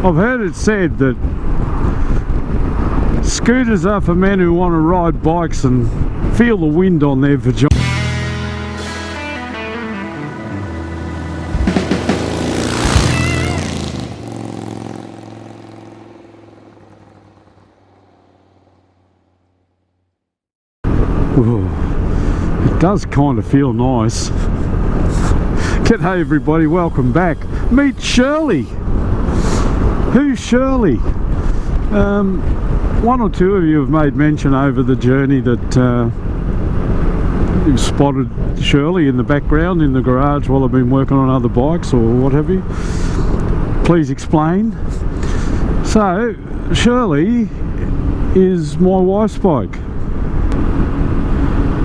I've heard it said that scooters are for men who want to ride bikes and feel the wind on their vagina. Ooh, it does kind of feel nice. G'day everybody, welcome back. Meet Shirley. Who's Shirley? One or two of you have made mention over the journey that you've spotted Shirley in the background in the garage while I've been working on other bikes or what have you. Please explain. So, Shirley is my wife's bike.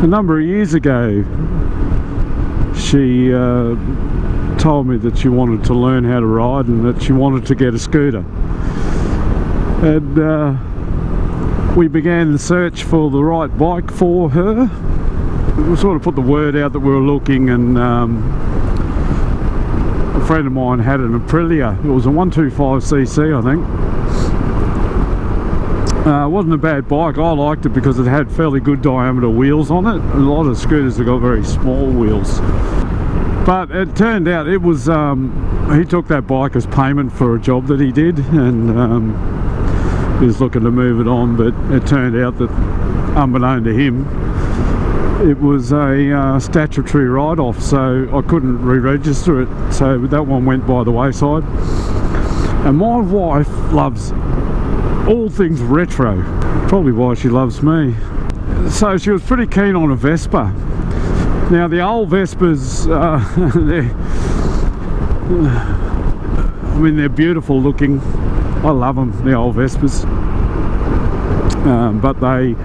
A number of years ago, she told me that she wanted to learn how to ride and that she wanted to get a scooter. And we began the search for the right bike for her. We sort of put the word out that we were looking, and a friend of mine had an Aprilia. It was a 125cc, I think. It wasn't a bad bike. I liked it because it had fairly good diameter wheels on it. A lot of scooters have got very small wheels. But it turned out it was, he took that bike as payment for a job that he did, and he was looking to move it on, but it turned out that, unbeknown to him, it was a statutory write-off, so I couldn't re-register it, so that one went by the wayside. And my wife loves all things retro, probably why she loves me. So she was pretty keen on a Vespa. Now the old Vespas, they're beautiful looking. I love them, the old Vespas, but they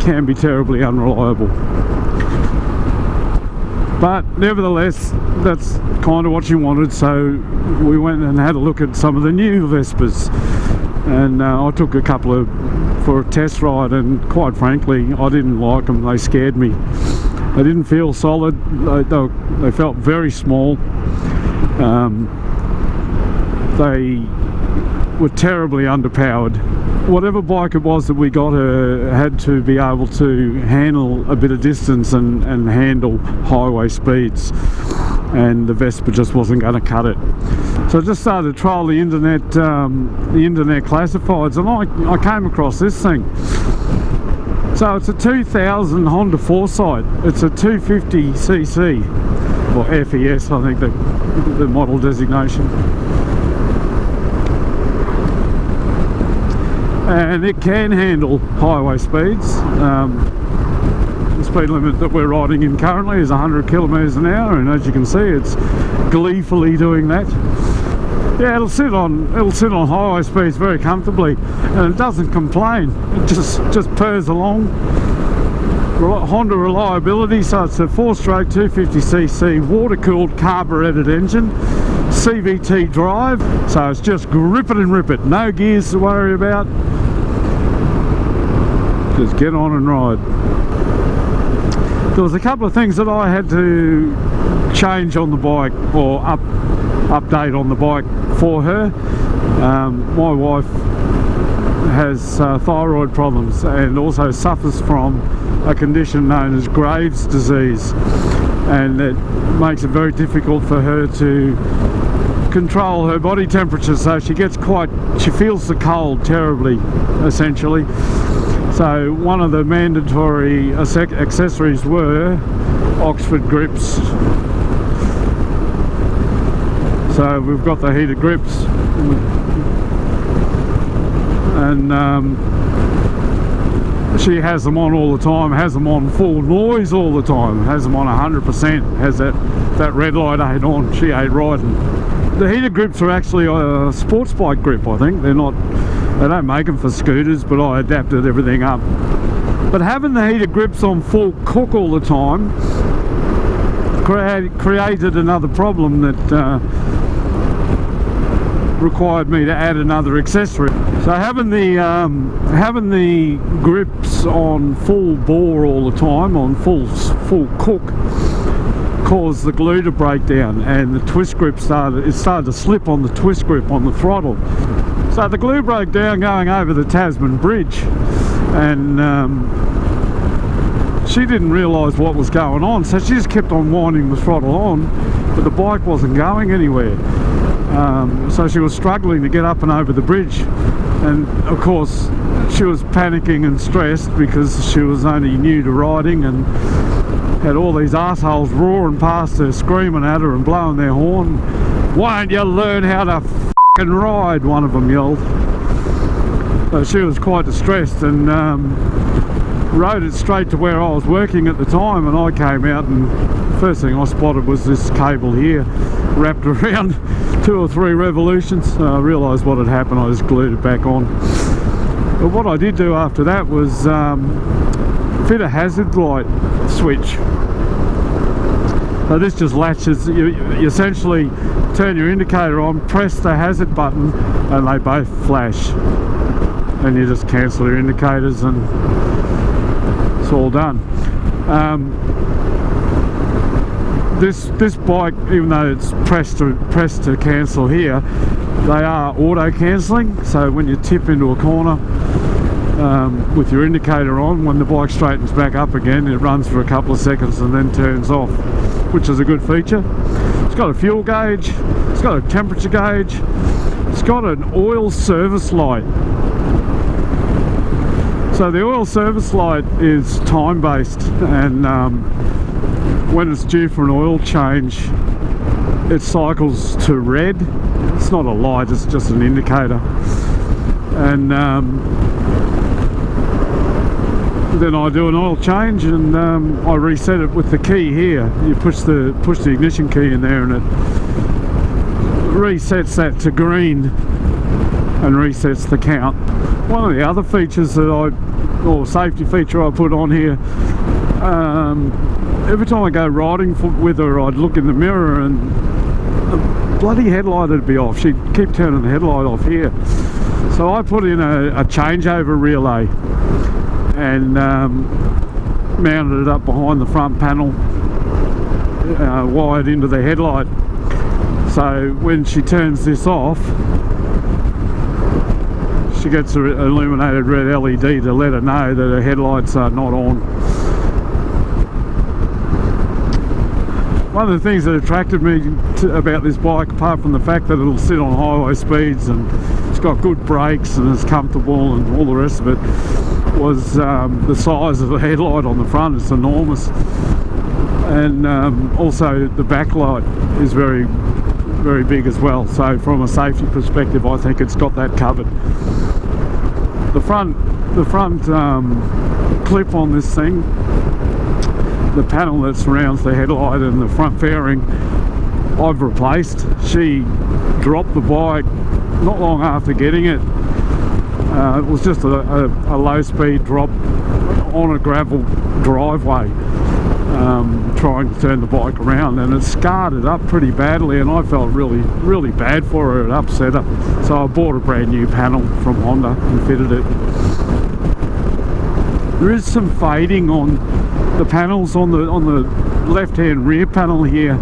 can be terribly unreliable. But nevertheless, that's kind of what she wanted, so we went and had a look at some of the new Vespas, and I took a couple for a test ride, and quite frankly I didn't like them. They scared me. They didn't feel solid. They felt very small. They were terribly underpowered. Whatever bike it was that we got her had to be able to handle a bit of distance and handle highway speeds, and the Vespa just wasn't going to cut it. So I just started to trial the internet classifieds, and I came across this thing. So it's a 2000 Honda Foresight. It's a 250cc, or FES, I think the model designation. And it can handle highway speeds. The speed limit that we're riding in currently is 100 kilometers an hour, and as you can see, it's gleefully doing that. Yeah, it'll sit on highway speeds very comfortably, and it doesn't complain. It just purrs along. Honda reliability, so it's a 4-stroke 250cc water-cooled carburetted engine, CVT drive, so it's just grip it and rip it. No gears to worry about. Just get on and ride. There was a couple of things that I had to change on the bike, or update on the bike for her. My wife has thyroid problems and also suffers from a condition known as Graves' disease, and it makes it very difficult for her to control her body temperature, so she feels the cold terribly, essentially. So one of the mandatory accessories were Oxford grips. So we've got the heated grips, and she has them on all the time, has them on full noise all the time, has them on 100%, has that red light ain't on, she ain't riding. The heated grips are actually a sports bike grip, I think. They don't make them for scooters, but I adapted everything up. But having the heated grips on full cook all the time created another problem that required me to add another accessory. So having the grips on full bore all the time, on full cook, caused the glue to break down, and the twist grip started to slip on the twist grip on the throttle. So the glue broke down going over the Tasman Bridge, and she didn't realise what was going on, so she just kept on winding the throttle on, but the bike wasn't going anywhere. So she was struggling to get up and over the bridge, and of course she was panicking and stressed because she was only new to riding and had all these assholes roaring past her, screaming at her and blowing their horn. "Won't you learn how to f***ing ride?" one of them yelled. So she was quite distressed, and rode it straight to where I was working at the time, and I came out, and first thing I spotted was this cable here wrapped around 2 or 3 revolutions. I realised what had happened. I just glued it back on. But what I did do after that was fit a hazard light switch. So this just latches, you essentially turn your indicator on, press the hazard button, and they both flash, and you just cancel your indicators and it's all done. This bike, even though it's pressed to cancel here, they are auto cancelling, so when you tip into a corner with your indicator on, when the bike straightens back up again, it runs for a couple of seconds and then turns off, which is a good feature. It's got a fuel gauge, it's got a temperature gauge, it's got an oil service light. So the oil service light is time based, and when it's due for an oil change it cycles to red. It's not a light, it's just an indicator, and then I do an oil change, and I reset it with the key here. You push the ignition key in there and it resets that to green and resets the count. One of the other features that or safety feature I put on here, every time I go riding with her, I'd look in the mirror and the bloody headlight would be off. She'd keep turning the headlight off here. So I put in a changeover relay and mounted it up behind the front panel, wired into the headlight. So when she turns this off, she gets an illuminated red LED to let her know that her headlights are not on. One of the things that attracted me about this bike, apart from the fact that it'll sit on highway speeds and it's got good brakes and it's comfortable and all the rest of it, was the size of the headlight on the front. It's enormous, and also the backlight is very, very big as well. So from a safety perspective, I think it's got that covered. The front clip on this thing, the panel that surrounds the headlight and the front fairing, I've replaced. She dropped the bike not long after getting it. It was just a low speed drop on a gravel driveway, trying to turn the bike around, and it scarred it up pretty badly, and I felt really, really bad for her. It upset her, so I bought a brand new panel from Honda and fitted it. There is some fading on the panels on the left hand rear panel here.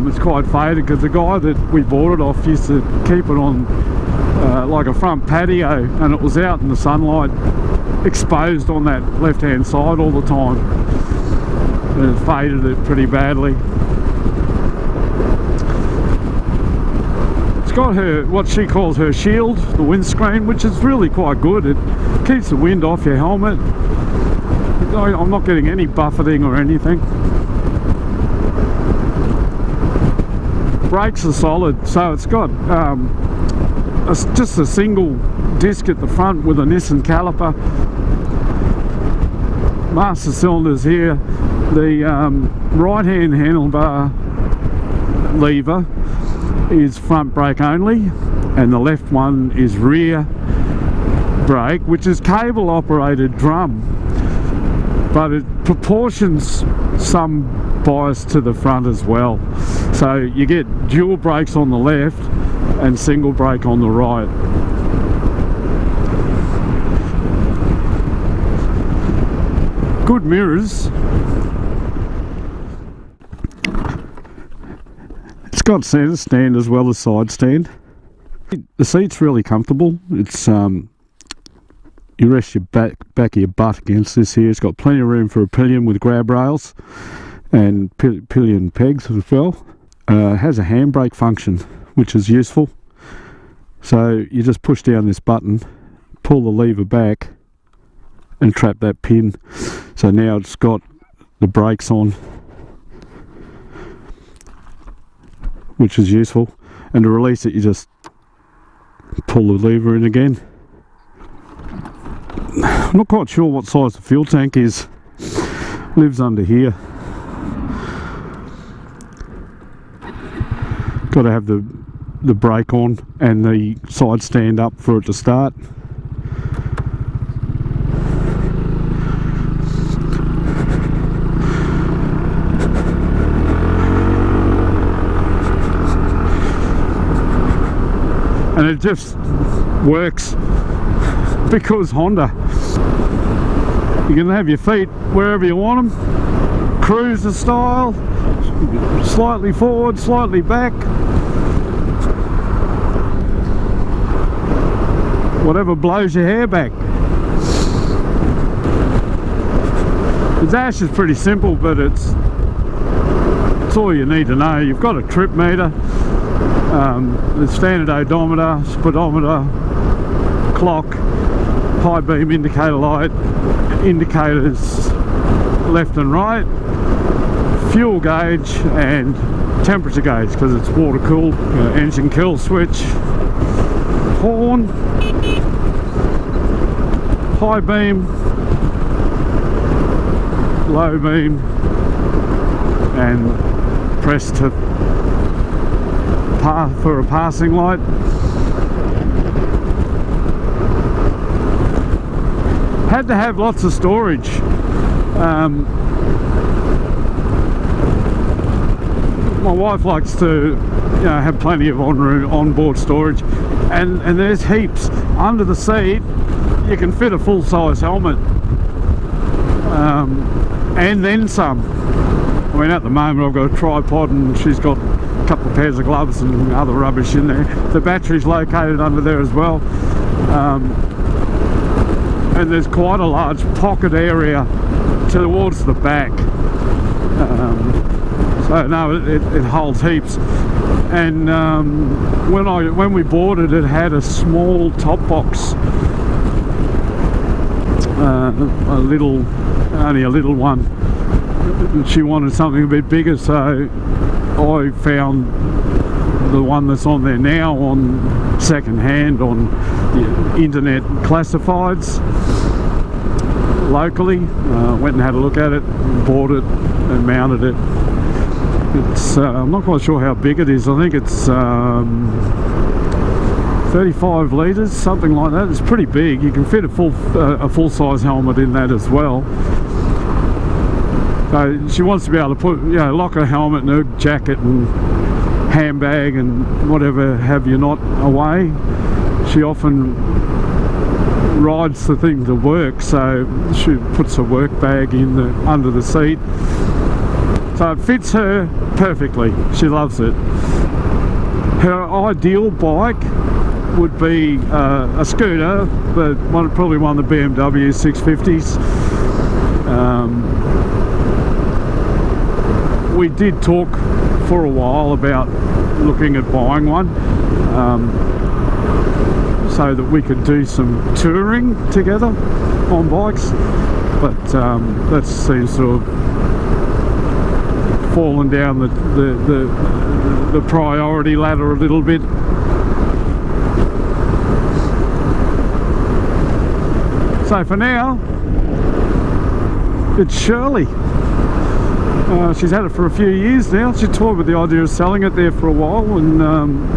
It's quite faded because the guy that we bought it off used to keep it on like a front patio, and it was out in the sunlight, exposed on that left hand side all the time, and it faded it pretty badly. It's got her, what she calls her shield, the windscreen, which is really quite good. It keeps the wind off your helmet. I'm not getting any buffeting or anything. Brakes are solid, so it's got just a single disc at the front with a Nissan caliper. Master cylinders here. The right hand handlebar lever is front brake only, and the left one is rear brake, which is cable operated drum, but it proportions some bias to the front as well. So you get dual brakes on the left and single brake on the right. Good mirrors. It's got centre stand as well as side stand. The seat's really comfortable. It's you rest your back of your butt against this here. It's got plenty of room for a pillion with grab rails and pillion pegs as well. It has a handbrake function, which is useful. So you just push down this button, pull the lever back and trap that pin. So now it's got the brakes on, which is useful. And to release it, you just pull the lever in again. I'm not quite sure what size the fuel tank is. Lives under here. Got to have the brake on and the side stand up for it to start. And it just works because Honda. You can have your feet wherever you want them, cruiser style, slightly forward, slightly back, whatever blows your hair back. The dash is pretty simple, but it's all you need to know. You've got a trip meter, the standard odometer, speedometer, clock, high beam indicator light, indicators left and right, fuel gauge and temperature gauge because it's water cooled, engine kill switch, horn, high beam, low beam, and press to for a passing light. Had to have lots of storage. My wife likes to, have plenty of onboard storage, and there's heaps under the seat. You can fit a full-size helmet, and then some. I mean, at the moment I've got a tripod, and she's got a couple of pairs of gloves and other rubbish in there. The battery's located under there as well. And there's quite a large pocket area towards the back, so no, it holds heaps. And when we bought it, it had a small top box, only a little one. She wanted something a bit bigger, so I found the one that's on there now on second hand on the internet classifieds locally. Went and had a look at it, bought it and mounted it. It's I'm not quite sure how big it is. I think it's 35 litres, something like that. It's pretty big. You can fit a full-size helmet in that as well. So she wants to be able to put, lock her helmet and her jacket and handbag and whatever have you not away. She often rides the thing to work, so she puts her work bag in under the seat. So it fits her perfectly. She loves it. Her ideal bike would be a scooter, but probably one of the BMW 650s. We did talk for a while about looking at buying one, so that we could do some touring together on bikes, but that seems to have fallen down the priority ladder a little bit. So for now, it's Shirley. She's had it for a few years now. She toyed with the idea of selling it there for a while, and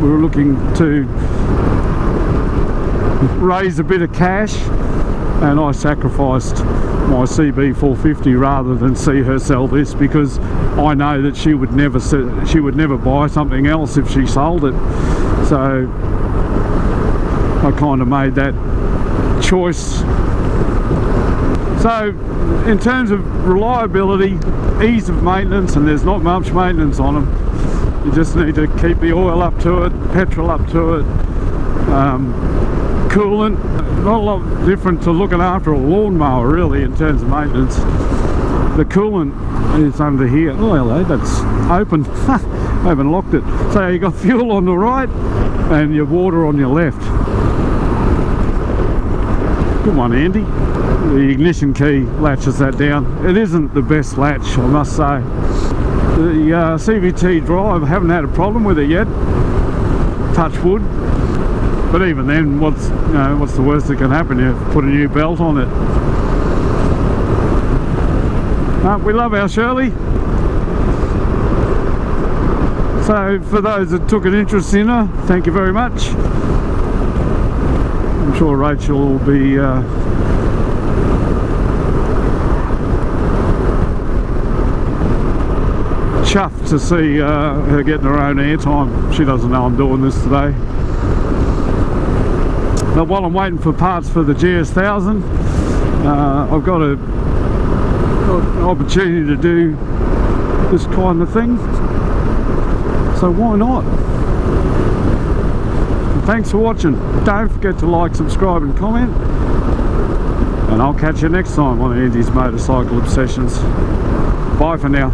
we were looking to raise a bit of cash, and I sacrificed my CB 450 rather than see her sell this, because I know that she would never buy something else if she sold it. So I kind of made that choice. So in terms of reliability, ease of maintenance, and there's not much maintenance on them, You just need to keep the oil up to it, petrol up to it, coolant. Not a lot different to looking after a lawnmower really in terms of maintenance. The coolant is under here. Oh hello, that's open. I haven't locked it. So you got fuel on the right and your water on your left. Good one, Andy. The ignition key latches that down. It isn't the best latch, I must say. The CVT drive, I haven't had a problem with it yet. Touch wood. But even then, what's the worst that can happen? You put a new belt on it. We love our Shirley. So for those that took an interest in her, thank you very much. I'm sure Rachel will be chuffed to see her getting her own airtime. She doesn't know I'm doing this today. But while I'm waiting for parts for the GS1000, I've got an opportunity to do this kind of thing, so why not? Thanks for watching. Don't forget to like, subscribe and comment, and I'll catch you next time on Andy's Motorcycle Obsessions. Bye for now.